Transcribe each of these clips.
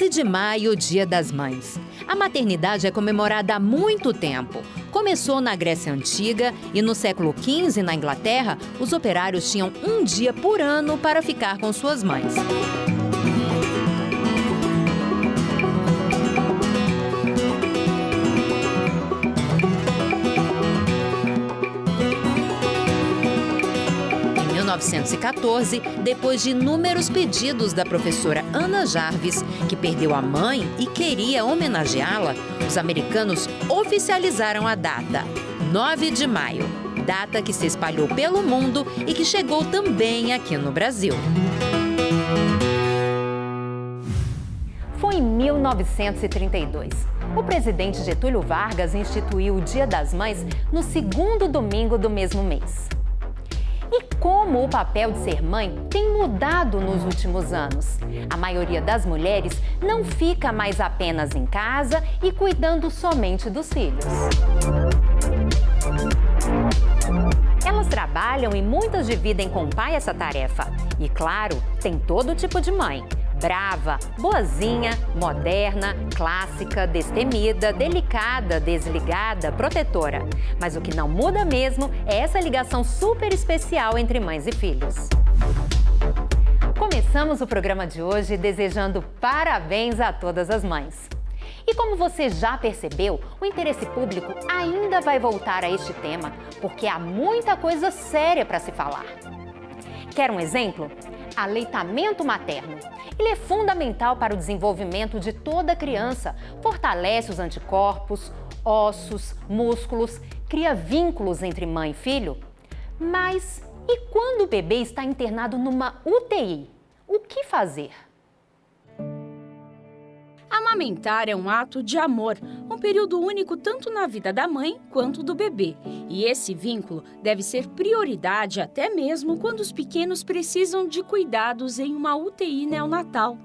9 de maio, Dia das Mães. A maternidade é comemorada há muito tempo. Começou na Grécia Antiga e no século XV, na Inglaterra, os operários tinham um dia por ano para ficar com suas mães. Em 1914, depois de inúmeros pedidos da professora Ana Jarvis, que perdeu a mãe e queria homenageá-la, os americanos oficializaram a data, 9 de maio, data que se espalhou pelo mundo e que chegou também aqui no Brasil. Foi em 1932. O presidente Getúlio Vargas instituiu o Dia das Mães no segundo domingo do mesmo mês. E como o papel de ser mãe tem mudado nos últimos anos? A maioria das mulheres não fica mais apenas em casa e cuidando somente dos filhos. Elas trabalham e muitas dividem com o pai essa tarefa. E claro, tem todo tipo de mãe. Brava, boazinha, moderna, clássica, destemida, delicada, desligada, protetora. Mas o que não muda mesmo é essa ligação super especial entre mães e filhos. Começamos o programa de hoje desejando parabéns a todas as mães. E como você já percebeu, o interesse público ainda vai voltar a este tema, porque há muita coisa séria para se falar. Quer um exemplo? Aleitamento materno. Ele é fundamental para o desenvolvimento de toda criança, fortalece os anticorpos, ossos, músculos, cria vínculos entre mãe e filho. Mas e quando o bebê está internado numa UTI? O que fazer? Amamentar é um ato de amor, um período único tanto na vida da mãe quanto do bebê. E esse vínculo deve ser prioridade até mesmo quando os pequenos precisam de cuidados em uma UTI neonatal.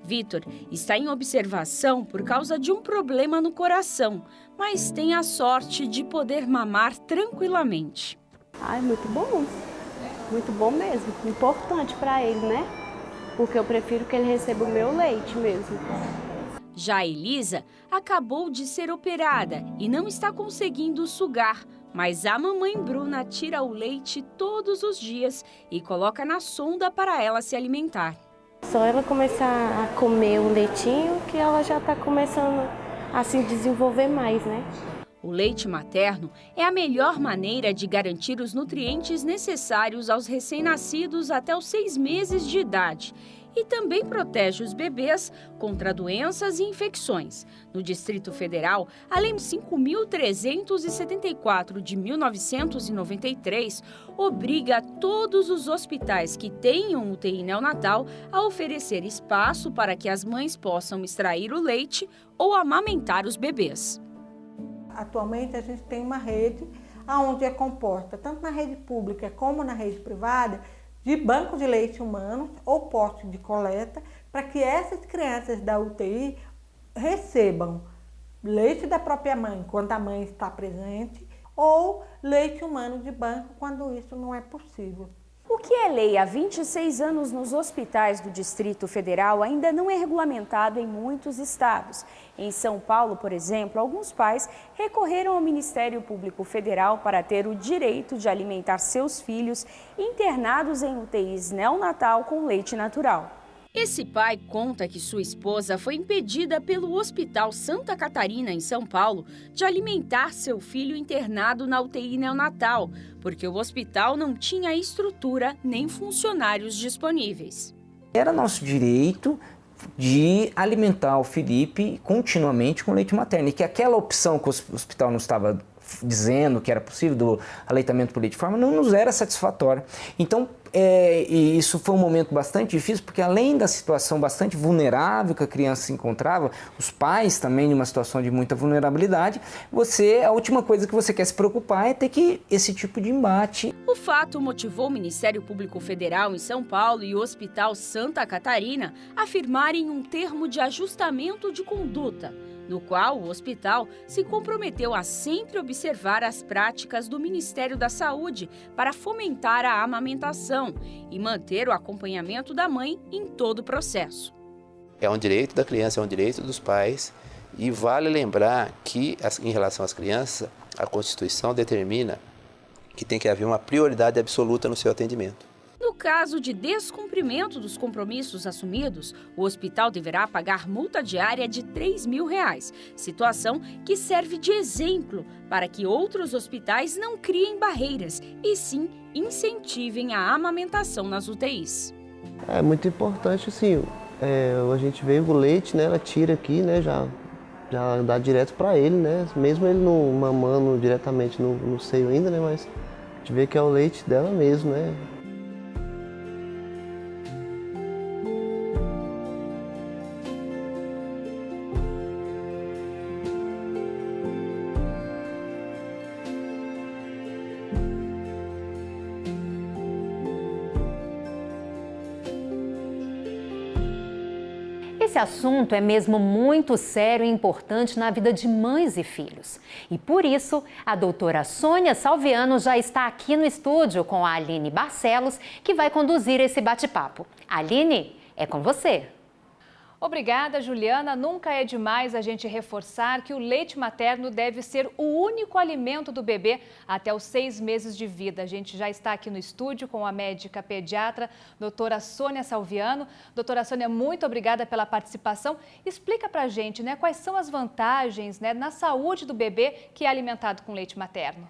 Vitor está em observação por causa de um problema no coração, mas tem a sorte de poder mamar tranquilamente. Muito bom mesmo, importante para ele, né? Porque eu prefiro que ele receba o meu leite mesmo. Já a Elisa acabou de ser operada e não está conseguindo sugar, mas a mamãe Bruna tira o leite todos os dias e coloca na sonda para ela se alimentar. Só ela começar a comer o leitinho que ela já está começando a se desenvolver mais, né? O leite materno é a melhor maneira de garantir os nutrientes necessários aos recém-nascidos até os 6 meses de idade. E também protege os bebês contra doenças e infecções. No Distrito Federal, a Lei 5.374 de 1993 obriga todos os hospitais que tenham UTI neonatal a oferecer espaço para que as mães possam extrair o leite ou amamentar os bebês. Atualmente a gente tem uma rede onde é composta, tanto na rede pública como na rede privada, de banco de leite humano ou poste de coleta, para que essas crianças da UTI recebam leite da própria mãe quando a mãe está presente ou leite humano de banco quando isso não é possível. O que é lei há 26 anos nos hospitais do Distrito Federal ainda não é regulamentado em muitos estados. Em São Paulo, por exemplo, alguns pais recorreram ao Ministério Público Federal para ter o direito de alimentar seus filhos internados em UTIs neonatal com leite natural. Esse pai conta que sua esposa foi impedida pelo Hospital Santa Catarina, em São Paulo, de alimentar seu filho internado na UTI neonatal, porque o hospital não tinha estrutura nem funcionários disponíveis. Era nosso direito de alimentar o Felipe continuamente com leite materno, e que aquela opção que o hospital não estava dizendo que era possível, do aleitamento por leite de forma, não nos era satisfatória. Então, e isso foi um momento bastante difícil, porque além da situação bastante vulnerável que a criança se encontrava, os pais também em uma situação de muita vulnerabilidade, a última coisa que você quer se preocupar é ter esse tipo de embate. O fato motivou o Ministério Público Federal em São Paulo e o Hospital Santa Catarina a firmarem um termo de ajustamento de conduta, no qual o hospital se comprometeu a sempre observar as práticas do Ministério da Saúde para fomentar a amamentação e manter o acompanhamento da mãe em todo o processo. É um direito da criança, é um direito dos pais. E vale lembrar que, em relação às crianças, a Constituição determina que tem que haver uma prioridade absoluta no seu atendimento. No caso de descumprimento dos compromissos assumidos, o hospital deverá pagar multa diária de R$ 3.000, situação que serve de exemplo para que outros hospitais não criem barreiras e sim incentivem a amamentação nas UTIs. É muito importante, assim, a gente veio o leite, né, ela tira aqui, né, já dá direto para ele, né, mesmo ele não mamando diretamente no seio ainda, né, mas a gente vê que é o leite dela mesmo, né. Esse assunto é mesmo muito sério e importante na vida de mães e filhos. E por isso, a doutora Sônia Salviano já está aqui no estúdio com a Aline Barcelos, que vai conduzir esse bate-papo. Aline, é com você. Obrigada, Juliana. Nunca é demais a gente reforçar que o leite materno deve ser o único alimento do bebê até os 6 meses de vida. A gente já está aqui no estúdio com a médica pediatra, doutora Sônia Salviano. Doutora Sônia, muito obrigada pela participação. Explica pra gente, né, quais são as vantagens, né, na saúde do bebê que é alimentado com leite materno.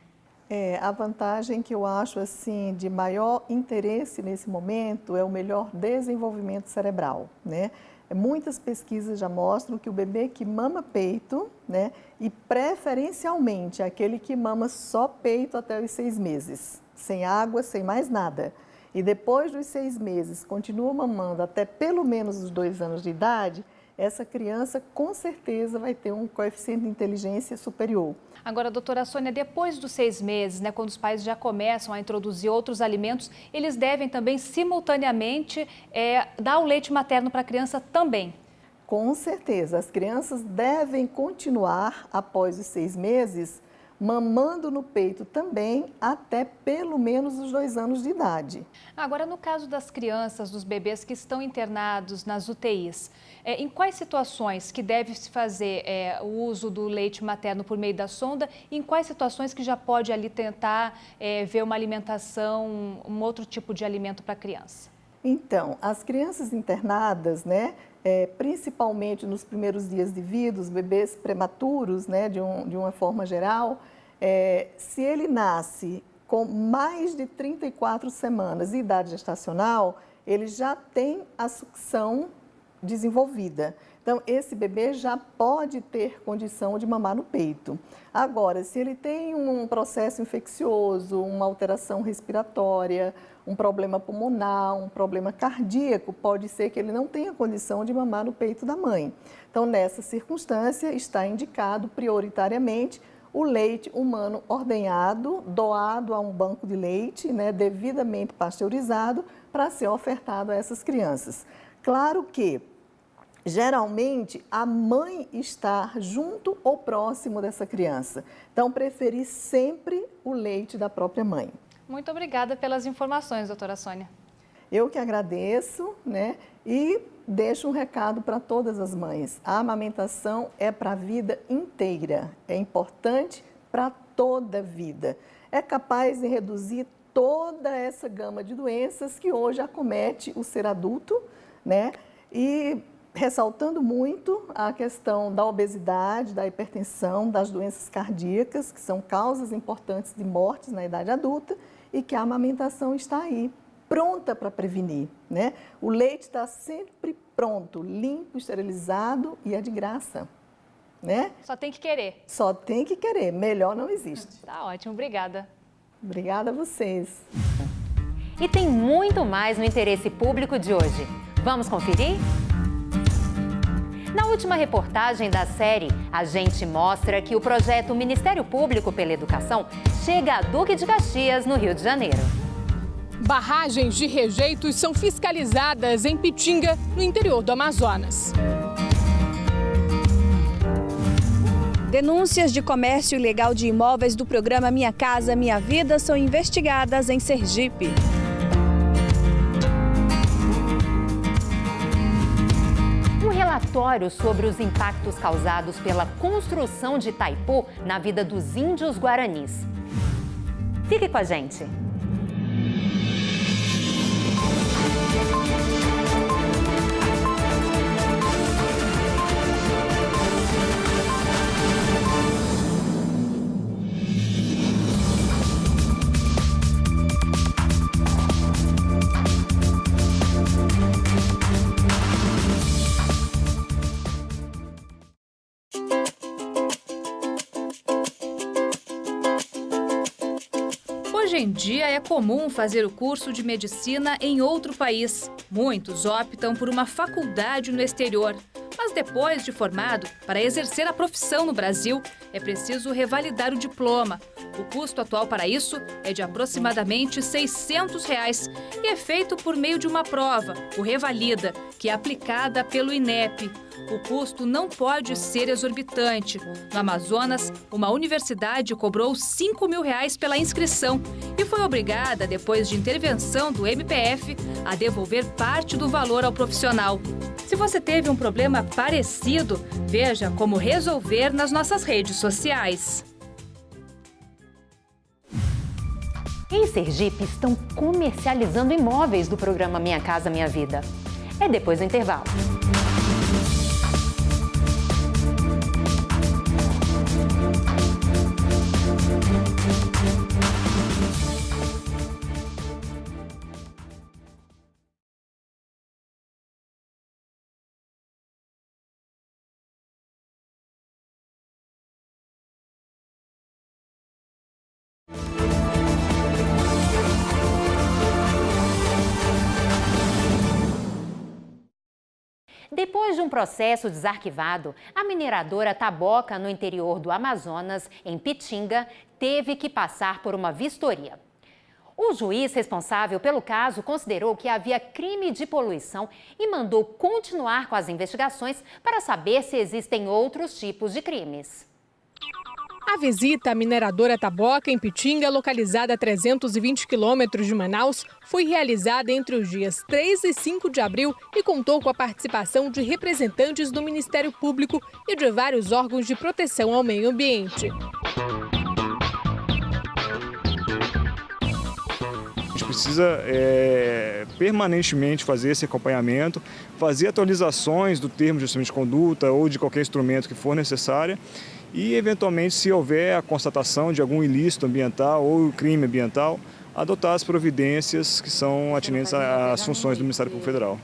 A vantagem que eu acho assim de maior interesse nesse momento é o melhor desenvolvimento cerebral, né? Muitas pesquisas já mostram que o bebê que mama peito, né, e preferencialmente aquele que mama só peito até os 6 meses, sem água, sem mais nada, e depois dos 6 meses continua mamando até pelo menos os 2 anos de idade, essa criança com certeza vai ter um coeficiente de inteligência superior. Agora, doutora Sônia, depois dos 6 meses, né, quando os pais já começam a introduzir outros alimentos, eles devem também simultaneamente dar o leite materno para a criança também? Com certeza, as crianças devem continuar após os 6 meses mamando no peito também até pelo menos os 2 anos de idade. Agora, no caso das crianças, dos bebês que estão internados nas UTIs, em quais situações que deve-se fazer o uso do leite materno por meio da sonda e em quais situações que já pode ali tentar ver uma alimentação, um outro tipo de alimento para a criança? Então, as crianças internadas, né, principalmente nos primeiros dias de vida, os bebês prematuros, né, de uma forma geral, se ele nasce com mais de 34 semanas de idade gestacional, ele já tem a sucção desenvolvida. Então, esse bebê já pode ter condição de mamar no peito. Agora, se ele tem um processo infeccioso, uma alteração respiratória, um problema pulmonar, um problema cardíaco, pode ser que ele não tenha condição de mamar no peito da mãe. Então, nessa circunstância, está indicado prioritariamente o leite humano ordenhado, doado a um banco de leite, né, devidamente pasteurizado, para ser ofertado a essas crianças. Claro que, geralmente, a mãe está junto ou próximo dessa criança. Então, preferir sempre o leite da própria mãe. Muito obrigada pelas informações, doutora Sônia. Eu que agradeço, né? E deixo um recado para todas as mães. A amamentação é para a vida inteira, é importante para toda a vida. É capaz de reduzir toda essa gama de doenças que hoje acomete o ser adulto, né? E ressaltando muito a questão da obesidade, da hipertensão, das doenças cardíacas, que são causas importantes de mortes na idade adulta e que a amamentação está aí, pronta para prevenir, né? O leite está sempre pronto, limpo, esterilizado e é de graça, né? Só tem que querer. Só tem que querer, melhor não existe. Tá ótimo, obrigada. Obrigada a vocês. E tem muito mais no Interesse Público de hoje. Vamos conferir? Na última reportagem da série, a gente mostra que o projeto Ministério Público pela Educação chega a Duque de Caxias, no Rio de Janeiro. Barragens de rejeitos são fiscalizadas em Pitinga, no interior do Amazonas. Denúncias de comércio ilegal de imóveis do programa Minha Casa Minha Vida são investigadas em Sergipe. Um relatório sobre os impactos causados pela construção de Itaipu na vida dos índios guaranis. Fique com a gente! Hoje em dia é comum fazer o curso de medicina em outro país. Muitos optam por uma faculdade no exterior. Mas depois de formado, para exercer a profissão no Brasil, é preciso revalidar o diploma. O custo atual para isso é de aproximadamente R$ 600 e é feito por meio de uma prova, o Revalida, que é aplicada pelo INEP. O custo não pode ser exorbitante. No Amazonas, uma universidade cobrou R$ 5.000 pela inscrição e foi obrigada, depois de intervenção do MPF, a devolver parte do valor ao profissional. Se você teve um problema parecido, veja como resolver nas nossas redes sociais. Em Sergipe, estão comercializando imóveis do programa Minha Casa Minha Vida. É depois do intervalo. Depois de um processo desarquivado, a mineradora Taboca, no interior do Amazonas, em Pitinga, teve que passar por uma vistoria. O juiz responsável pelo caso considerou que havia crime de poluição e mandou continuar com as investigações para saber se existem outros tipos de crimes. A visita à mineradora Taboca, em Pitinga, localizada a 320 quilômetros de Manaus, foi realizada entre os dias 3 e 5 de abril e contou com a participação de representantes do Ministério Público e de vários órgãos de proteção ao meio ambiente. A gente precisa permanentemente fazer esse acompanhamento, fazer atualizações do termo de ajustamento de conduta ou de qualquer instrumento que for necessário. E, eventualmente, se houver a constatação de algum ilícito ambiental ou crime ambiental, adotar as providências que são atinentes às funções do Ministério Público Federal.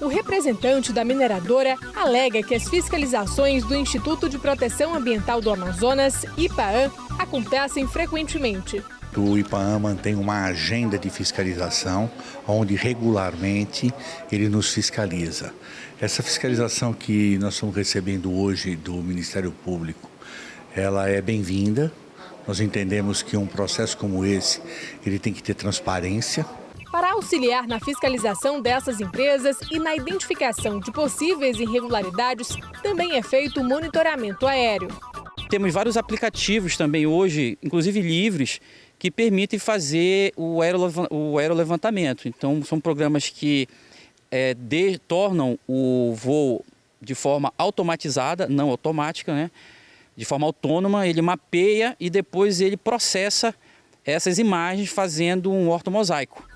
O representante da mineradora alega que as fiscalizações do Instituto de Proteção Ambiental do Amazonas, IPAAM, acontecem frequentemente. O IPAAM mantém uma agenda de fiscalização, onde regularmente ele nos fiscaliza. Essa fiscalização que nós estamos recebendo hoje do Ministério Público, ela é bem-vinda. Nós entendemos que um processo como esse, ele tem que ter transparência. Para auxiliar na fiscalização dessas empresas e na identificação de possíveis irregularidades, também é feito o monitoramento aéreo. Temos vários aplicativos também hoje, inclusive livres, que permitem fazer o aerolevantamento. Então, são programas que tornam o voo de forma automatizada, não automática, né? De forma autônoma, ele mapeia e depois ele processa essas imagens fazendo um ortomosaico.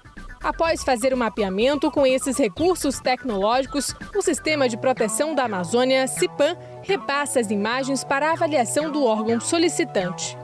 Após fazer o mapeamento com esses recursos tecnológicos, o Sistema de Proteção da Amazônia, CIPAM, repassa as imagens para a avaliação do órgão solicitante.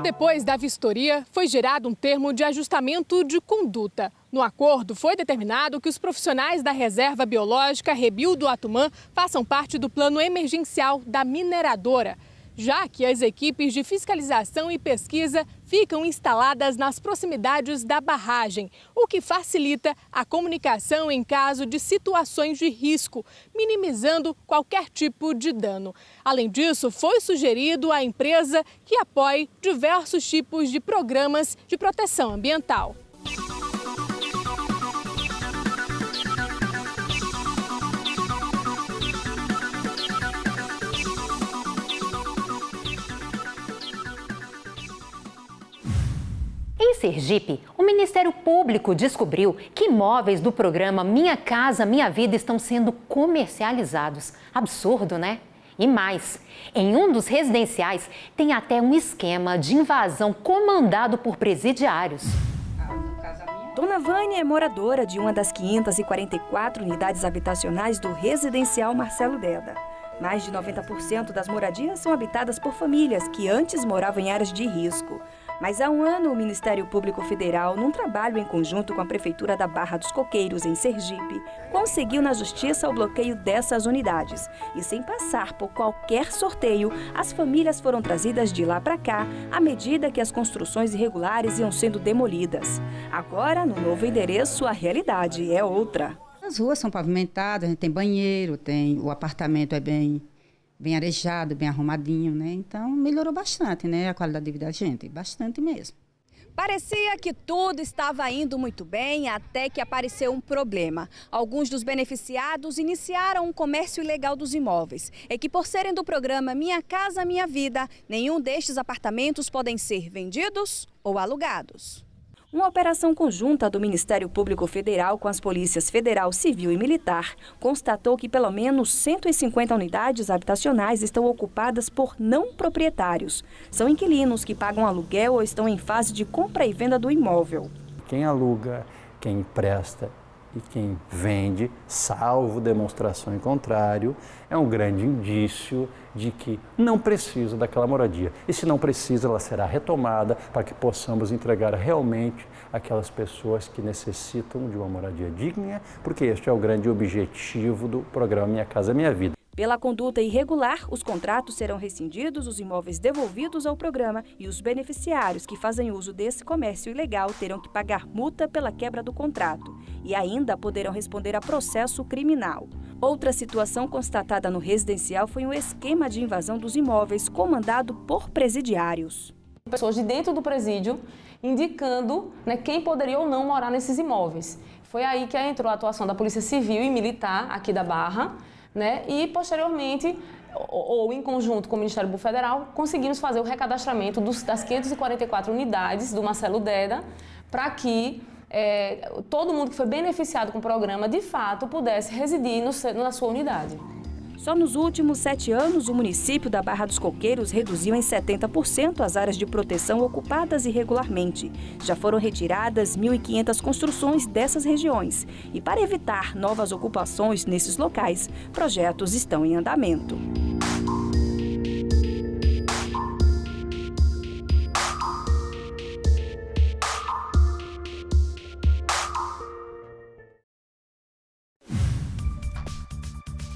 Depois da vistoria, foi gerado um termo de ajustamento de conduta. No acordo, foi determinado que os profissionais da Reserva Biológica Rebil do Atumã façam parte do plano emergencial da mineradora, já que as equipes de fiscalização e pesquisa ficam instaladas nas proximidades da barragem, o que facilita a comunicação em caso de situações de risco, minimizando qualquer tipo de dano. Além disso, foi sugerido à empresa que apoie diversos tipos de programas de proteção ambiental. Em Sergipe, o Ministério Público descobriu que imóveis do programa Minha Casa Minha Vida estão sendo comercializados. Absurdo, né? E mais, em um dos residenciais tem até um esquema de invasão comandado por presidiários. Dona Vânia é moradora de uma das 544 unidades habitacionais do residencial Marcelo Deda. Mais de 90% das moradias são habitadas por famílias que antes moravam em áreas de risco. Mas há um ano, o Ministério Público Federal, num trabalho em conjunto com a Prefeitura da Barra dos Coqueiros, em Sergipe, conseguiu na Justiça o bloqueio dessas unidades. E sem passar por qualquer sorteio, as famílias foram trazidas de lá para cá, à medida que as construções irregulares iam sendo demolidas. Agora, no novo endereço, a realidade é outra. As ruas são pavimentadas, a gente tem banheiro, o apartamento é bem arejado, bem arrumadinho, né? Então, melhorou bastante, né? A qualidade de vida da gente, bastante mesmo. Parecia que tudo estava indo muito bem até que apareceu um problema. Alguns dos beneficiados iniciaram um comércio ilegal dos imóveis. É que por serem do programa Minha Casa Minha Vida, nenhum destes apartamentos podem ser vendidos ou alugados. Uma operação conjunta do Ministério Público Federal com as polícias Federal, Civil e Militar constatou que pelo menos 150 unidades habitacionais estão ocupadas por não proprietários. São inquilinos que pagam aluguel ou estão em fase de compra e venda do imóvel. Quem aluga, quem empresta e quem vende, salvo demonstração em contrário, é um grande indício de que não precisa daquela moradia. E se não precisa, ela será retomada para que possamos entregar realmente aquelas pessoas que necessitam de uma moradia digna, porque este é o grande objetivo do programa Minha Casa Minha Vida. Pela conduta irregular, os contratos serão rescindidos, os imóveis devolvidos ao programa e os beneficiários que fazem uso desse comércio ilegal terão que pagar multa pela quebra do contrato e ainda poderão responder a processo criminal. Outra situação constatada no residencial foi um esquema de invasão dos imóveis comandado por presidiários. Pessoas de dentro do presídio indicando, quem poderia ou não morar nesses imóveis. Foi aí que entrou a atuação da Polícia Civil e Militar aqui da Barra, e posteriormente, ou em conjunto com o Ministério Público Federal, conseguimos fazer o recadastramento das 544 unidades do Marcelo Deda para que todo mundo que foi beneficiado com o programa, de fato, pudesse residir na sua unidade. Só nos últimos 7 anos, o município da Barra dos Coqueiros reduziu em 70% as áreas de proteção ocupadas irregularmente. Já foram retiradas 1.500 construções dessas regiões. E para evitar novas ocupações nesses locais, projetos estão em andamento.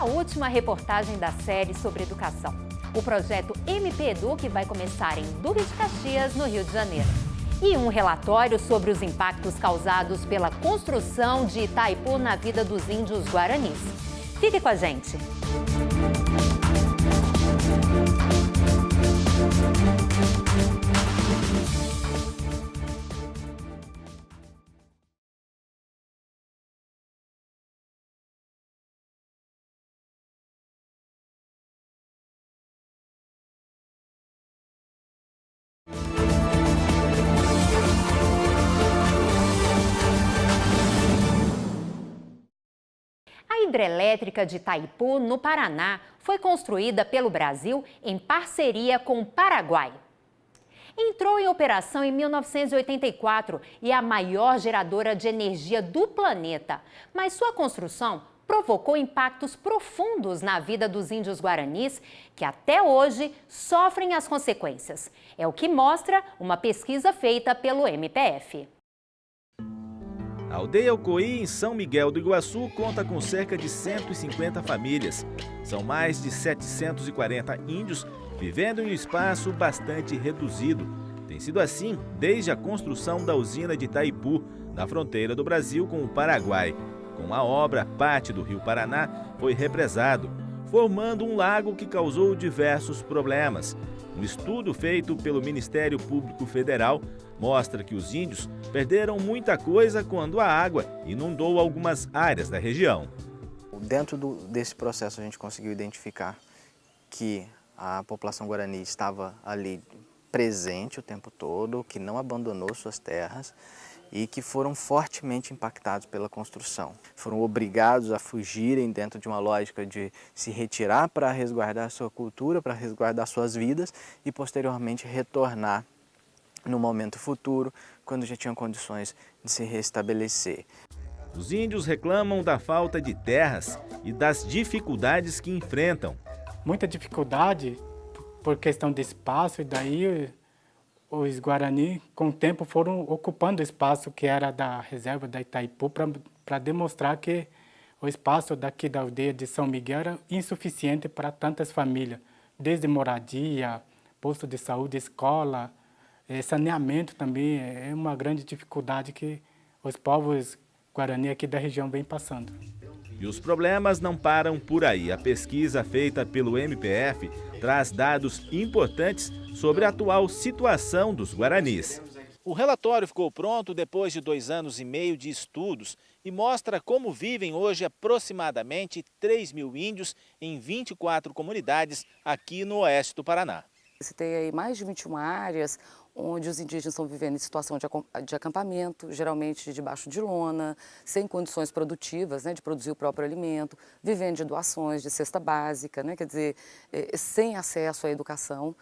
A última reportagem da série sobre educação. O projeto MP Edu, que vai começar em Duque de Caxias, no Rio de Janeiro. E um relatório sobre os impactos causados pela construção de Itaipu na vida dos índios guaranis. Fique com a gente! A hidrelétrica de Itaipu, no Paraná, foi construída pelo Brasil em parceria com o Paraguai. Entrou em operação em 1984 e é a maior geradora de energia do planeta. Mas sua construção provocou impactos profundos na vida dos índios guaranis, que até hoje sofrem as consequências. É o que mostra uma pesquisa feita pelo MPF. A aldeia Ocoí, em São Miguel do Iguaçu, conta com cerca de 150 famílias. São mais de 740 índios vivendo em um espaço bastante reduzido. Tem sido assim desde a construção da usina de Itaipu, na fronteira do Brasil com o Paraguai. Com a obra, parte do Rio Paraná foi represado, formando um lago que causou diversos problemas. Um estudo feito pelo Ministério Público Federal mostra que os índios perderam muita coisa quando a água inundou algumas áreas da região. Dentro desse processo a gente conseguiu identificar que a população guarani estava ali presente o tempo todo, que não abandonou suas terras e que foram fortemente impactados pela construção. Foram obrigados a fugirem dentro de uma lógica de se retirar para resguardar sua cultura, para resguardar suas vidas e posteriormente retornar no momento futuro, quando já tinham condições de se restabelecer. Os índios reclamam da falta de terras e das dificuldades que enfrentam. Muita dificuldade por questão de espaço, e daí os Guarani, com o tempo, foram ocupando o espaço que era da reserva da Itaipu para demonstrar que o espaço daqui da aldeia de São Miguel era insuficiente para tantas famílias, desde moradia, posto de saúde, escola, saneamento também é uma grande dificuldade que os povos Guarani aqui da região vêm passando. E os problemas não param por aí. A pesquisa feita pelo MPF traz dados importantes sobre a atual situação dos Guaranis. O relatório ficou pronto depois de 2 anos e meio de estudos e mostra como vivem hoje aproximadamente 3.000 índios em 24 comunidades aqui no oeste do Paraná. Você tem aí mais de 21 áreas onde os indígenas estão vivendo em situação de acampamento, geralmente debaixo de lona, sem condições produtivas, né, de produzir o próprio alimento, vivendo de doações, de cesta básica, né, quer dizer, sem acesso à educação.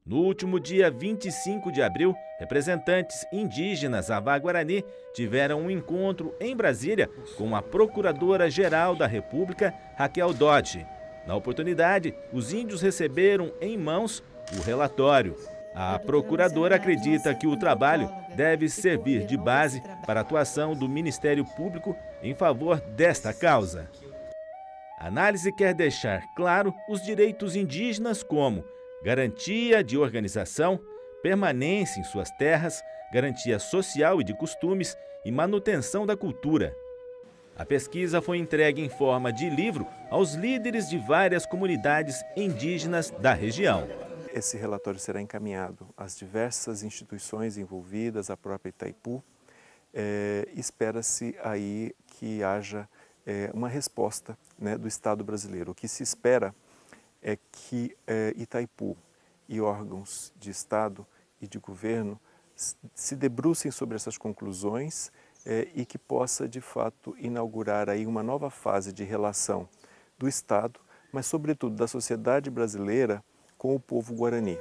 No último dia 25 de abril, representantes indígenas Avá-Guarani tiveram um encontro em Brasília com a Procuradora-Geral da República, Raquel Dodge. Na oportunidade, os índios receberam em mãos o relatório. A procuradora acredita que o trabalho deve servir de base para a atuação do Ministério Público em favor desta causa. A análise quer deixar claro os direitos indígenas como garantia de organização, permanência em suas terras, garantia social e de costumes e manutenção da cultura. A pesquisa foi entregue em forma de livro aos líderes de várias comunidades indígenas da região. Esse relatório será encaminhado às diversas instituições envolvidas, à própria Itaipu. Espera-se aí que haja uma resposta, né, do Estado brasileiro. O que se espera é que Itaipu e órgãos de Estado e de governo se debrucem sobre essas conclusões e que possa, de fato, inaugurar aí uma nova fase de relação do Estado, mas, sobretudo, da sociedade brasileira com o povo Guarani.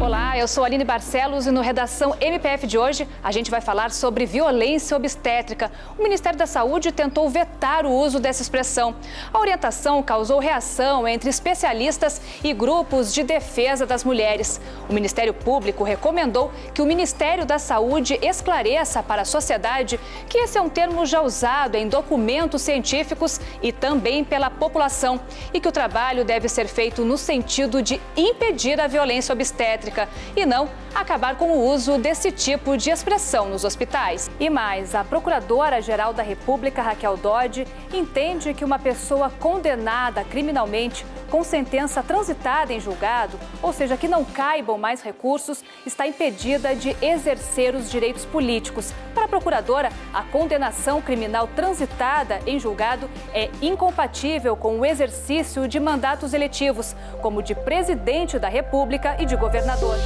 Olá, eu sou Aline Barcelos e no Redação MPF de hoje a gente vai falar sobre violência obstétrica. O Ministério da Saúde tentou vetar o uso dessa expressão. A orientação causou reação entre especialistas e grupos de defesa das mulheres. O Ministério Público recomendou que o Ministério da Saúde esclareça para a sociedade que esse é um termo já usado em documentos científicos e também pela população e que o trabalho deve ser feito no sentido de impedir a violência obstétrica e não acabar com o uso desse tipo de expressão nos hospitais. E mais, a Procuradora-Geral da República, Raquel Dodge, entende que uma pessoa condenada criminalmente com sentença transitada em julgado, ou seja, que não caibam mais recursos, está impedida de exercer os direitos políticos. Para a Procuradora, a condenação criminal transitada em julgado é incompatível com o exercício de mandatos eletivos, como de presidente da República e de governador.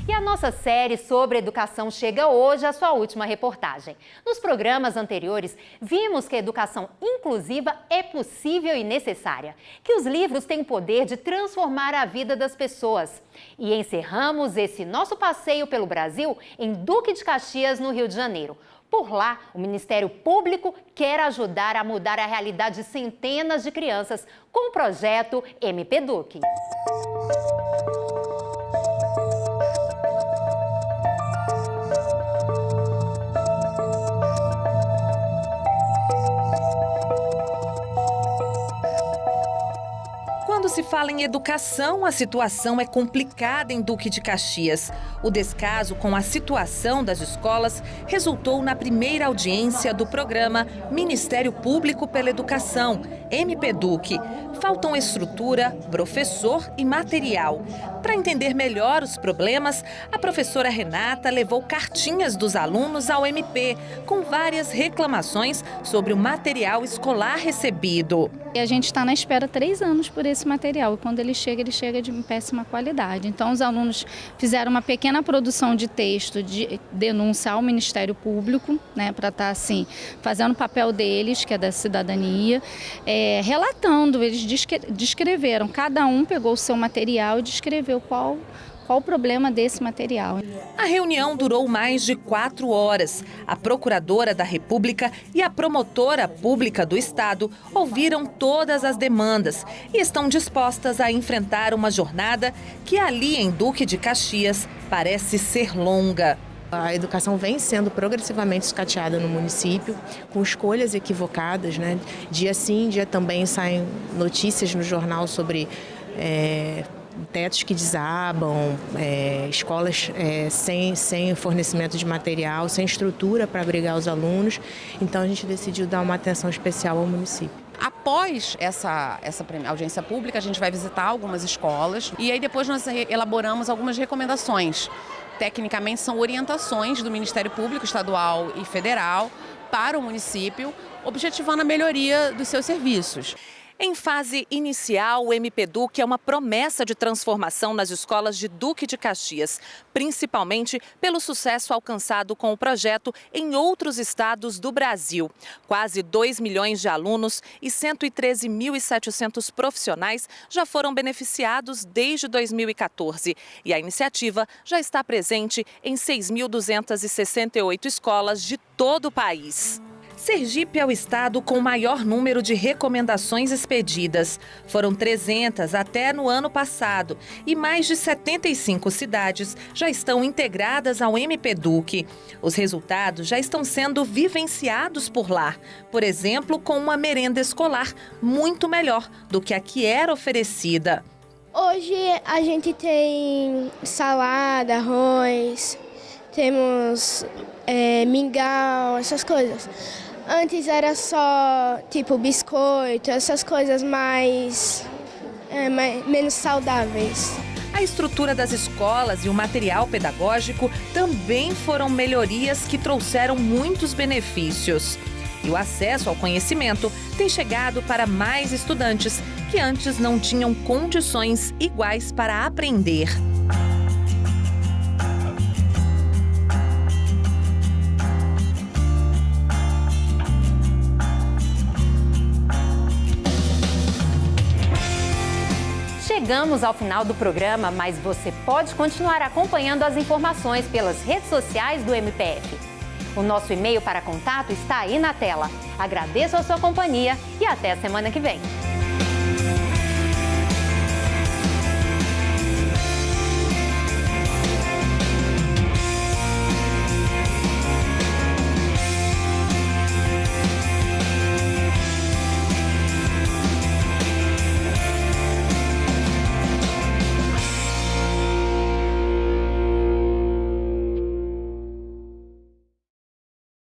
E a nossa série sobre educação chega hoje à sua última reportagem. Nos programas anteriores, vimos que a educação inclusiva é possível e necessária, que os livros têm o poder de transformar a vida das pessoas. E encerramos esse nosso passeio pelo Brasil em Duque de Caxias, no Rio de Janeiro. Por lá, o Ministério Público quer ajudar a mudar a realidade de centenas de crianças com o projeto MP Duque. Quando se fala em educação, a situação é complicada em Duque de Caxias. O descaso com a situação das escolas resultou na primeira audiência do programa Ministério Público pela Educação, MPEDUC. Faltam estrutura, professor e material. Para entender melhor os problemas, a professora Renata levou cartinhas dos alunos ao MP, com várias reclamações sobre o material escolar recebido. E a gente está na espera 3 anos por esse material e quando ele chega de péssima qualidade. Então os alunos fizeram uma pequena produção de texto de denúncia ao Ministério Público, né, para estar assim, fazendo o papel deles, que é da cidadania, relatando, eles descreveram, cada um pegou o seu material e descreveu qual o problema desse material. A reunião durou mais de 4 horas. A Procuradora da República e a Promotora Pública do Estado ouviram todas as demandas e estão dispostas a enfrentar uma jornada que ali em Duque de Caxias parece ser longa. A educação vem sendo progressivamente escateada no município, com escolhas equivocadas, né? Dia sim, dia também saem notícias no jornal sobre tetos que desabam, escolas sem fornecimento de material, sem estrutura para abrigar os alunos. Então a gente decidiu dar uma atenção especial ao município. Após essa audiência pública, a gente vai visitar algumas escolas e aí depois nós elaboramos algumas recomendações. Tecnicamente, são orientações do Ministério Público Estadual e Federal para o município, objetivando a melhoria dos seus serviços. Em fase inicial, o MPEDUC é uma promessa de transformação nas escolas de Duque de Caxias, principalmente pelo sucesso alcançado com o projeto em outros estados do Brasil. Quase 2 milhões de alunos e 113.700 profissionais já foram beneficiados desde 2014. E a iniciativa já está presente em 6.268 escolas de todo o país. Sergipe é o estado com o maior número de recomendações expedidas. Foram 300 até no ano passado e mais de 75 cidades já estão integradas ao MPEDUC. Os resultados já estão sendo vivenciados por lá. Por exemplo, com uma merenda escolar muito melhor do que a que era oferecida. Hoje a gente tem salada, arroz, temos mingau, essas coisas. Antes era só, tipo, biscoito, essas coisas menos saudáveis. A estrutura das escolas e o material pedagógico também foram melhorias que trouxeram muitos benefícios. E o acesso ao conhecimento tem chegado para mais estudantes que antes não tinham condições iguais para aprender. Chegamos ao final do programa, mas você pode continuar acompanhando as informações pelas redes sociais do MPF. O nosso e-mail para contato está aí na tela. Agradeço a sua companhia e até a semana que vem.